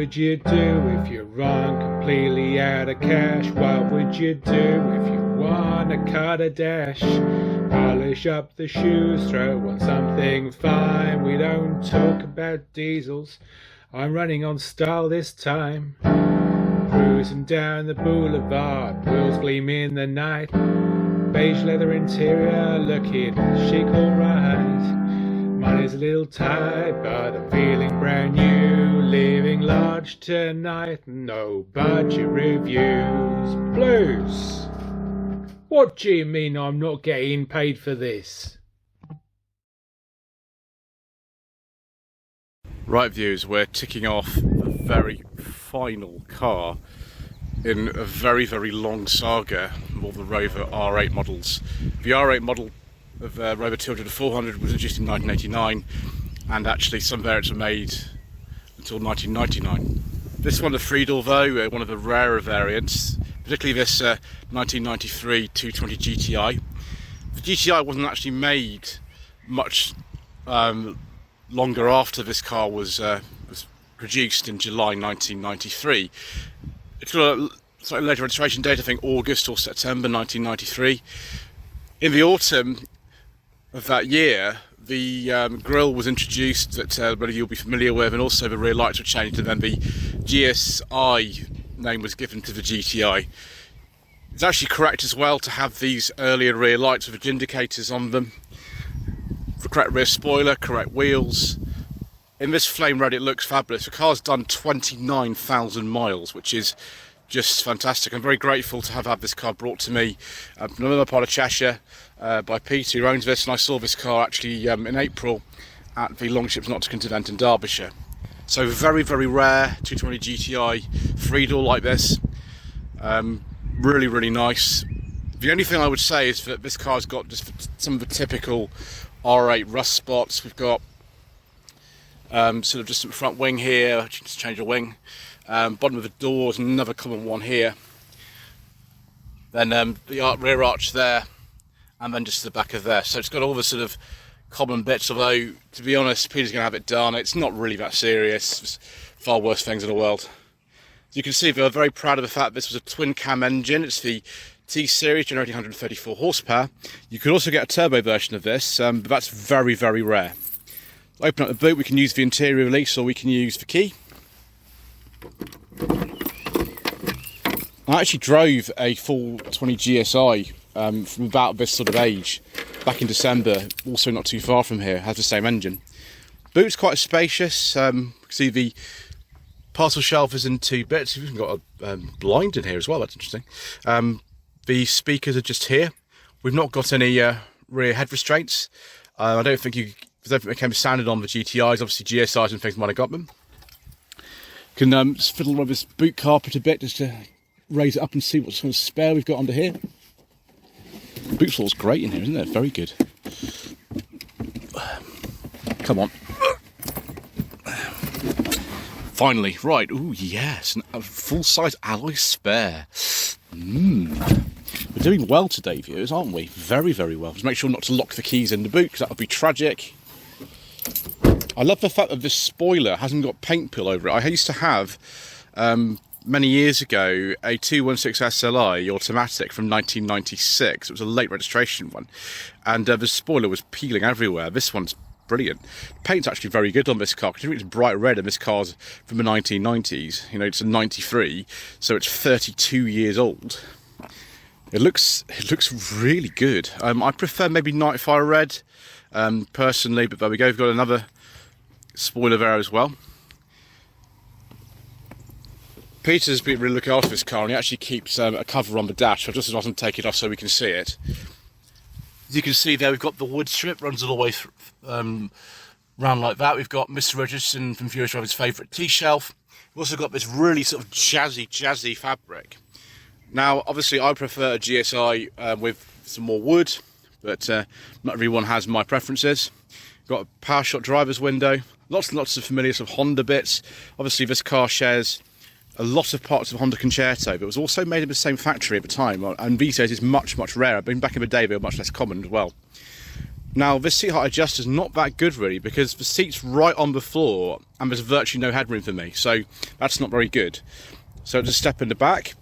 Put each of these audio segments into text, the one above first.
would you do if you run completely out of cash? What would you do if you wanna cut a dash? Polish up the shoes, throw on something fine. We don't talk about diesels, I'm running on style this time. Cruising down the boulevard, wheels gleam in the night. Beige leather interior, looking chic alright. Money's a little tight, but I'm feeling brand new. Living large tonight, no budget reviews. Blues! What do you mean I'm not getting paid for this? Right, viewers, we're ticking off the very final car in a very, very long saga of all the Rover R8 models. The R8 model of Rover 200 to 400 was introduced in 1989, and actually some variants were made until 1999. This one, the three-door though, one of the rarer variants, particularly this 1993 220 GTI. The GTI wasn't actually made much longer after this car was produced in July 1993. It's got a slightly later registration date, I think August or September 1993. In the autumn of that year, the grille was introduced that many of you will be familiar with, and also the rear lights were changed, and then the GSI name was given to the GTI. It's actually correct as well to have these earlier rear lights with indicators on them. The correct rear spoiler, correct wheels. In this flame red it looks fabulous. The car's done 29,000 miles, which is just fantastic. I'm very grateful to have had this car brought to me from another part of Cheshire by Peter, who owns this, and I saw this car actually in April at the Longships Nottingham event in Derbyshire. So very, very rare 220 GTI three-door like this. Really, really nice. The only thing I would say is that this car's got just some of the typical R8 rust spots. We've got sort of just the front wing here, just change the wing. Bottom of the door is another common one here. Then the rear arch there, and then just the back of there. So it's got all the sort of common bits, although to be honest, Peter's going to have it done. It's not really that serious. There's far worse things in the world. As you can see, we're very proud of the fact this was a twin cam engine. It's the T-Series, generating 134 horsepower. You could also get a turbo version of this, but that's very, very rare. Open up the boot, we can use the interior release or we can use the key. I actually drove a full 20 GSI from about this sort of age back in December, also not too far from here, has the same engine. Boot's quite spacious. You can see the parcel shelf is in two bits. We've even got a blind in here as well, that's interesting. The speakers are just here. We've not got any rear head restraints. I don't think it came standard on the GTIs. Obviously GSIs and things might have got them. You can just fiddle with this boot carpet a bit just to raise it up and see what sort of spare we've got under here. The boot floor's great in here, isn't it? Very good. Come on. Finally, right. Ooh, yes, a full-size alloy spare. We're doing well today, viewers, aren't we? Very, very well. Just make sure not to lock the keys in the boot, because that would be tragic. I love the fact that this spoiler hasn't got paint peel over it. I used to have, many years ago, a 216 SLI automatic from 1996. It was a late registration one, and the spoiler was peeling everywhere. This one's brilliant. The paint's actually very good on this car, considering it's bright red and this car's from the 1990s. You know, it's a 93, so it's 32 years old. It looks really good. I prefer maybe Night Fire Red, personally, but there we go. We've got another spoiler there as well. Peter's been really looking after this car, and he actually keeps a cover on the dash. I just as often take it off so we can see it. As you can see there, we've got the wood strip, runs all the way through, round like that. We've got Mr. Richardson from Viewers Driver's favourite tea-shelf. We've also got this really sort of jazzy fabric. Now, obviously, I prefer a GSI with some more wood, but not everyone has my preferences. Got a PowerShot driver's window, lots and lots of familiar sort of Honda bits. Obviously, this car shares a lot of parts of Honda Concerto, but it was also made in the same factory at the time, and these days it's much, much rarer. But back in the day, they were much less common as well. Now, this seat height adjuster is not that good really, because the seat's right on the floor and there's virtually no headroom for me, so that's not very good. So just step in the back.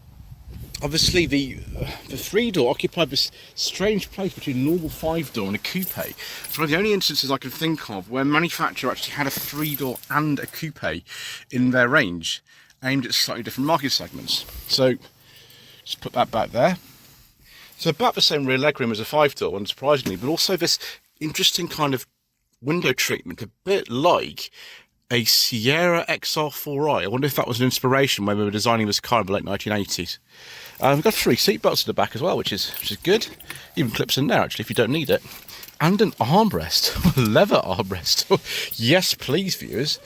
Obviously the 3-door occupied this strange place between a normal 5-door and a coupe. It's one of the only instances I can think of where a manufacturer actually had a 3-door and a coupe in their range, aimed at slightly different market segments. So just put that back there. So about the same rear legroom as a 5-door, unsurprisingly, but also this interesting kind of window treatment, a bit like a Sierra XR4i. I wonder if that was an inspiration when we were designing this car in the late 1980s. We've got 3 seat belts at the back as well, which is good. Even clips in there, actually, if you don't need it. And an armrest, leather armrest. Yes, please, viewers.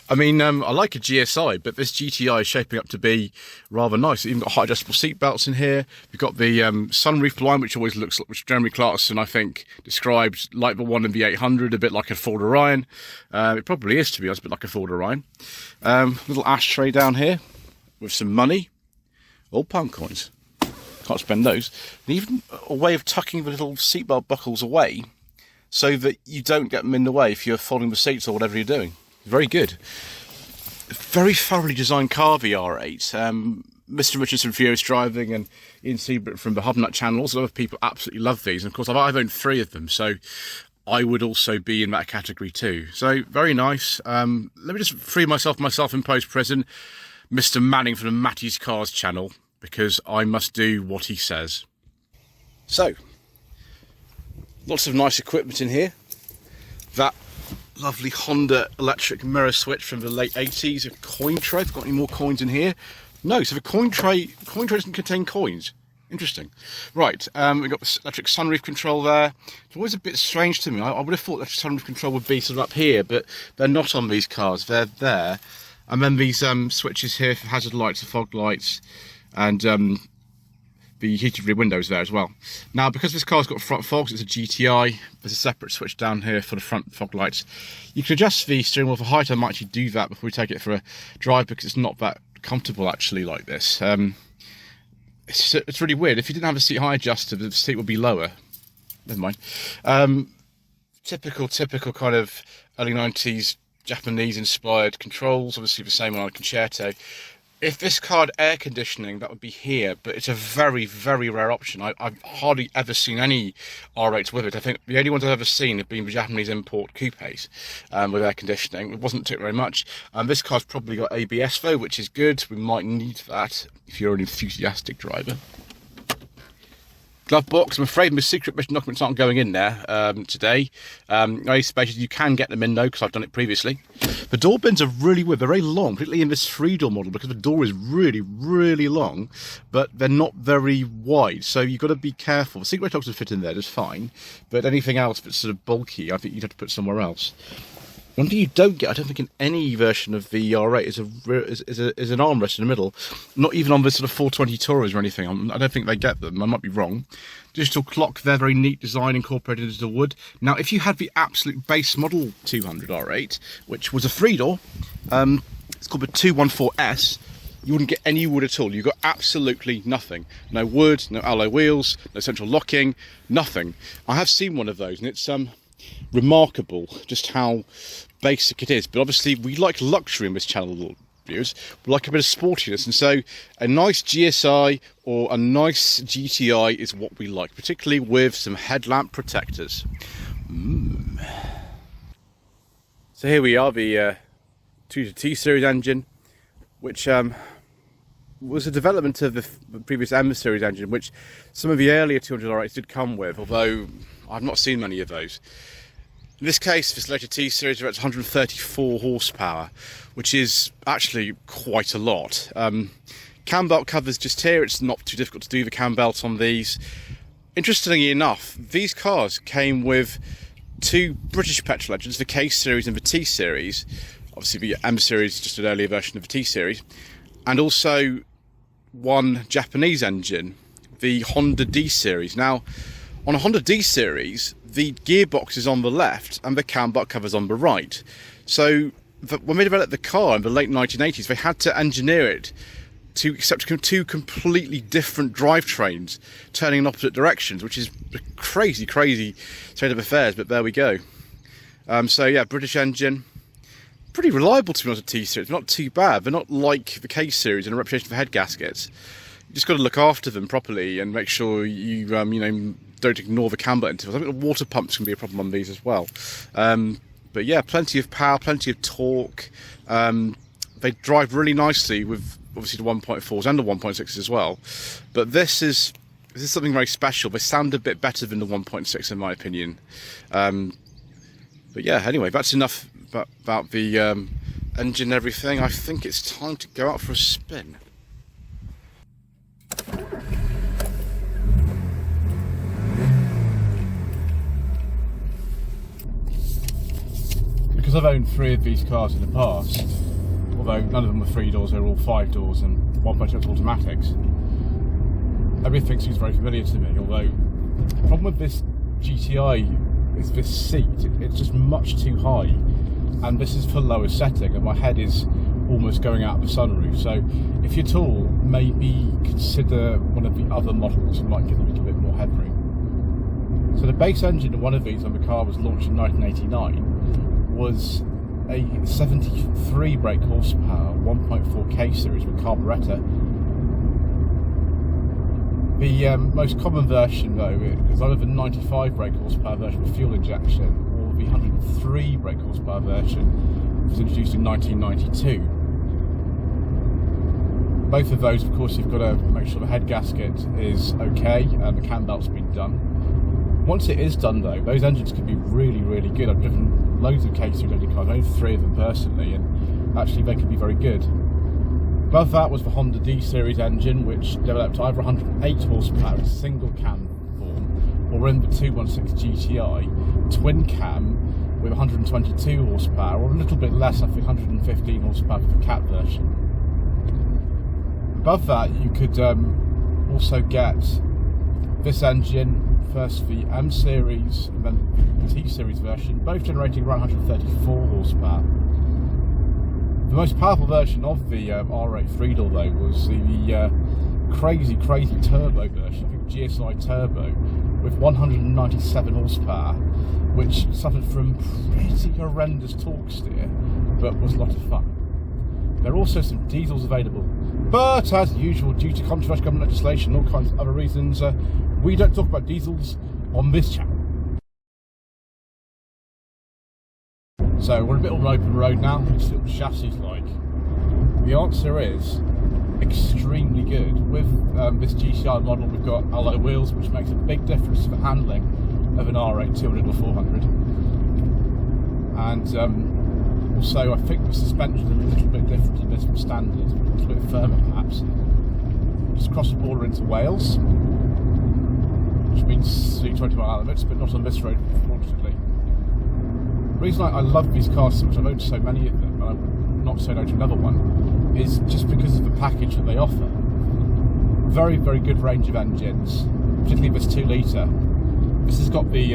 I mean, I like a GSI, but this GTI is shaping up to be rather nice. We've even got height adjustable seat belts in here. We've got the sunroof blind, which always looks like, which Jeremy Clarkson, I think, described like the one in the 800, a bit like a Ford Orion. It probably is, to be honest, a bit like a Ford Orion. Little ashtray down here with some money. All pound coins. Can't spend those. And even a way of tucking the little seatbelt buckles away so that you don't get them in the way if you're folding the seats or whatever you're doing. Very good. Very thoroughly designed car, the R8. Mr. Richardson from Furious Driving and Ian Seabrook from the Hubnut channel. Also, other people absolutely love these. And of course, I've owned 3 of them, so I would also be in that category too. So, very nice. Let me just free myself in post-prison. Mr. Manning from the Matty's Cars channel, because I must do what he says. So, lots of nice equipment in here. That lovely Honda electric mirror switch from the late 80s, a coin tray. Have got any more coins in here? No, so the coin tray doesn't contain coins. Interesting. Right, we've got the electric sunroof control there. It's always a bit strange to me. I would have thought electric sunroof control would be sort of up here, but they're not on these cars. They're there. And then these switches here for hazard lights, the fog lights, and the heated rear windows there as well. Now, because this car's got front fogs, it's a GTI, there's a separate switch down here for the front fog lights. You can adjust the steering wheel for height. I might actually do that before we take it for a drive, because it's not that comfortable actually like this. It's really weird. If you didn't have a seat height adjuster, the seat would be lower. Never mind. Typical kind of early 90s Japanese inspired controls, obviously the same on a Concerto. If this car had air conditioning, that would be here, but it's a very, very rare option. I've hardly ever seen any R8s with it. I think the only ones I've ever seen have been the Japanese import coupes with air conditioning. It wasn't took very much. This car's probably got ABS though, which is good. We might need that if you're an enthusiastic driver. Glove box. I'm afraid my secret mission documents aren't going in there today. Only spaces you can get them in though, because I've done it previously. The door bins are really weird. They're very long, particularly in this 3-door model, because the door is really, really long, but they're not very wide. So you've got to be careful. The secret box would fit in there just fine, but anything else that's sort of bulky, I think you'd have to put somewhere else. One thing you don't get, I don't think, in any version of the R8 is an armrest in the middle. Not even on the sort of 420 Touros or anything. I don't think they get them. I might be wrong. Digital clock there, very neat design incorporated into the wood. Now, if you had the absolute base model 200 R8, which was a 3-door, it's called the 214S, you wouldn't get any wood at all. You got absolutely nothing. No wood, no alloy wheels, no central locking, nothing. I have seen one of those, and it's remarkable just how basic it is. But obviously we like luxury in this channel, viewers. We like a bit of sportiness, and so a nice GSI or a nice GTI is what we like, particularly with some headlamp protectors. So here we are, the 2T series engine, which was a development of the previous M series engine, which some of the earlier 200 R8s did come with, although I've not seen many of those. In this case, this later T series are at 134 horsepower, which is actually quite a lot. Cam belt covers just here. It's not too difficult to do the cam belt on these. Interestingly enough, these cars came with 2 British petrol engines, the K series and the T series. Obviously the M series is just an earlier version of the T series, and also 1 Japanese engine, the Honda D series. Now, on a Honda D series, the gearbox is on the left and the cam belt covers on the right. So when they developed the car in the late 1980s, they had to engineer it two completely different drivetrains turning in opposite directions, which is a crazy state of affairs, but there we go. So yeah, British engine, pretty reliable to be honest. T-Series, not too bad. They're not like the K-Series and a reputation for head gaskets. You just got to look after them properly and make sure you don't ignore the camber intervals. I think the water pumps can be a problem on these as well. But yeah, plenty of power, plenty of torque. They drive really nicely with obviously the 1.4s and the 1.6s as well. But this is something very special. They sound a bit better than the 1.6 in my opinion. But yeah, anyway, that's enough about the engine and everything. I think it's time to go out for a spin. Because I've owned 3 of these cars in the past, although none of them were 3 doors, they were all 5 doors and 1.6 automatics, everything seems very familiar to me. Although the problem with this GTI is this seat, it's just much too high, and this is for lower setting and my head is almost going out of the sunroof. So if you're tall, maybe consider one of the other models and might give them a bit more headroom. So the base engine of one of these when the car was launched in 1989 was a 73 brake horsepower 1.4 K-Series with carburettor. The most common version though is either the 95 brake horsepower version with fuel injection or the 103 brake horsepower version, which was introduced in 1992. Both of those, of course, you've got to make sure the head gasket is okay and the cam belt's been done. Once it is done though, those engines can be really good. I've driven loads of K-Series engine cars, I know 3 of them personally, and actually they can be very good. Above that was the Honda D-Series engine, which developed either 108 horsepower in single cam form, or in the 216 GTI twin cam with 122 horsepower, or a little bit less, I think 115 horsepower for the cat version. Above that you could also get this engine, first the M series and then the T series version, both generating around 134 horsepower. The most powerful version of the R8 3-door though was the crazy turbo version, I think GSI Turbo, with 197 horsepower, which suffered from pretty horrendous torque steer, but was a lot of fun. There are also some diesels available, but as usual, due to controversial government legislation and all kinds of other reasons, we don't talk about diesels on this channel. So we're a bit on an open road now. Let's see what the chassis is like. The answer is extremely good. With this GTI model, we've got alloy wheels, which makes a big difference to the handling of an R8 200 or 400. And also, I think the suspension is a little bit different in this from standard, a little bit firmer perhaps. Just across the border into Wales, which means 20 mile limits, but not on this road, unfortunately. The reason I love these cars so much, I've owned so many of them, and I would not say no to another one, is just because of the package that they offer. Very good range of engines, particularly this 2 litre. This has got the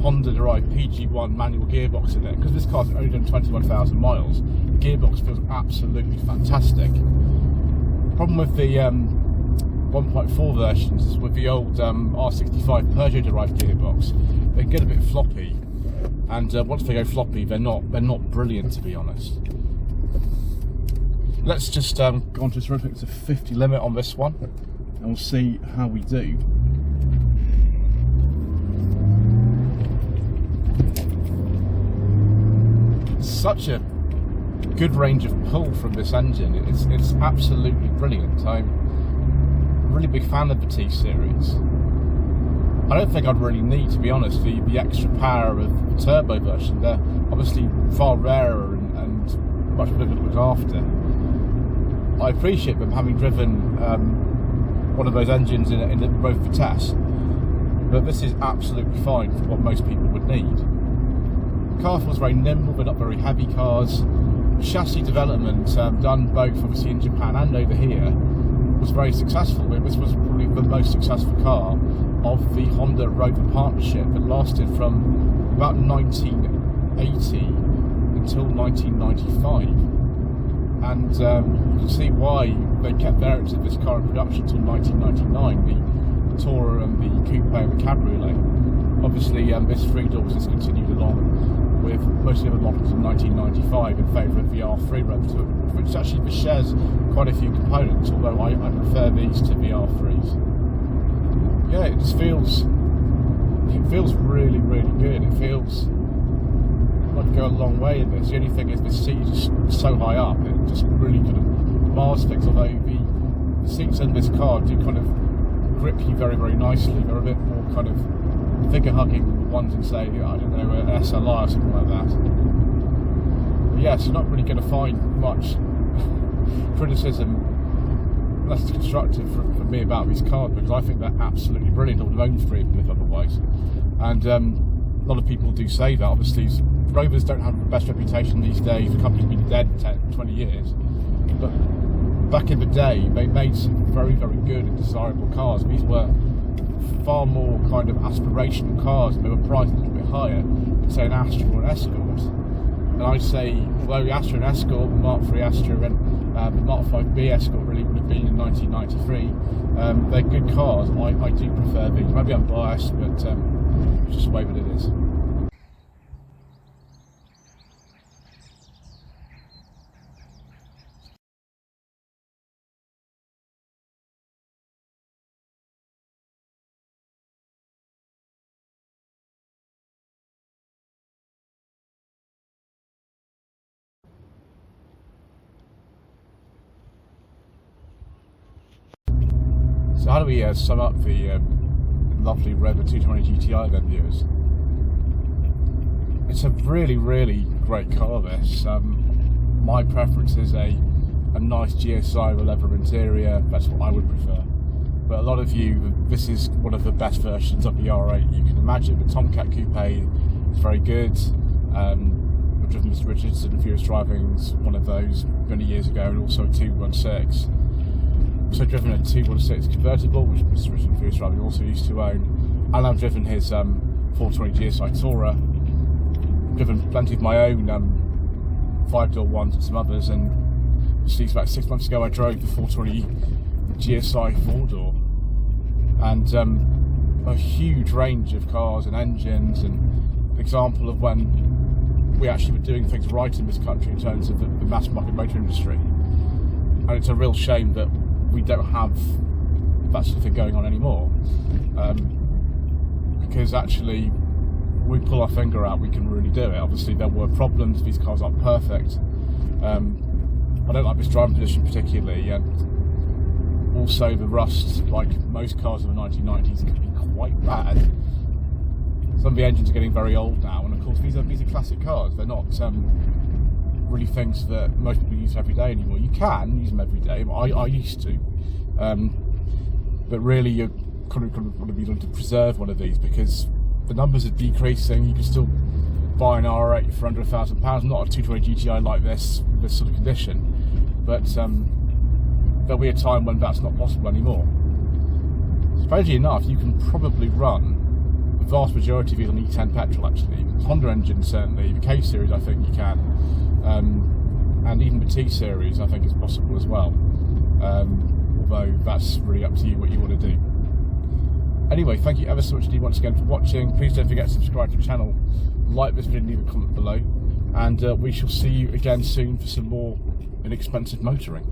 Honda derived PG1 manual gearbox in it. Because this car's only done 21,000 miles, the gearbox feels absolutely fantastic. The problem with the 1.4 versions is with the old R65 Peugeot derived gearbox, they get a bit floppy, and once they go floppy, they're not brilliant, to be honest. Let's just go on to this road. It's a 50 limit on this one, and we'll see how we do. Such a good range of pull from this engine. It's absolutely brilliant. I'm a really big fan of the T-Series. I don't think I'd really need, to be honest, the extra power of the turbo version. They're obviously far rarer and much better to look after. I appreciate them having driven one of those engines in both the tests, but this is absolutely fine for what most people would need. The car feels very nimble, they're not very heavy cars. Chassis development done both obviously in Japan and over here was very successful. This was probably the most successful car of the Honda Rover partnership that lasted from about 1980 until 1995. and you can see why they kept variants of this car in production until 1999, the Tourer and the Coupe and the Cabriolet. Obviously this three-doors has continued along with most of the other models in 1995 in favour of the R3 Rover, which actually shares quite a few components, although I prefer these to the R3s. Yeah, it just feels really, really good. It feels like go a long way in this. The only thing is the seat is just so high up, it just really kind of mars things, although the seats in this car do kind of grip you very, very nicely. They're a bit more kind of figure-hugging ones in, say, I don't know, an SLR or something like that. But yeah, so you're not really going to find much criticism, less constructive for me about these cars, because I think they're absolutely brilliant. I would have owned three of them if otherwise. And a lot of people do say that. Obviously, Rovers don't have the best reputation these days. The company's been dead 10, 20 years. But back in the day, they made some very, very good and desirable cars. These were far more kind of aspirational cars, and they were priced a little bit higher than, say, an Astra or an Escort. And I'd say, although the Astra and Escort, the Mark III Astra and the Mark V Escort really would have been in 1993, they're good cars. I do prefer these. Maybe I'm biased, but it's just the way that it is. So how do we sum up the lovely Rover 220 GTI then, viewers? It's a really, really great car, this. My preference is a nice GSI with a leather interior. That's what I would prefer. But a lot of you, this is one of the best versions of the R8 you can imagine. The Tomcat Coupe is very good. I've driven Mr. Richardson and Furious Driving's one of those many years ago, and also a 216. So I've driven a 216 convertible, which Mr. Richardson and Furious Driving also used to own, and I've driven his 420 GSI Tourer. Driven plenty of my own 5-door ones and some others, and actually about 6 months ago I drove the 420 GSI 4-door, and a huge range of cars and engines, and an example of when we actually were doing things right in this country in terms of the mass market motor industry. And it's a real shame that we don't have that sort of thing going on anymore, because actually we pull our finger out, we can really do it. Obviously there were problems, these cars aren't perfect. I don't like this driving position particularly, and also the rust, like most cars of the 1990s, can be quite bad. Some of the engines are getting very old now, and of course these are classic cars. They're not really things that most people use every day anymore. You can use them every day, I used to, but really you're kind of want to be able to preserve one of these, because the numbers are decreasing. You can still buy an R8 for under £1,000, not a 220 GTI like this sort of condition, but there'll be a time when that's not possible anymore. Strangely enough, you can probably run the vast majority of these on E10 petrol actually. The Honda engine certainly, the K series I think you can, and even the T series I think is possible as well, although that's really up to you what you want to do. Anyway, thank you ever so much indeed once again for watching. Please don't forget to subscribe to the channel, like this video and leave a comment below, and we shall see you again soon for some more inexpensive motoring.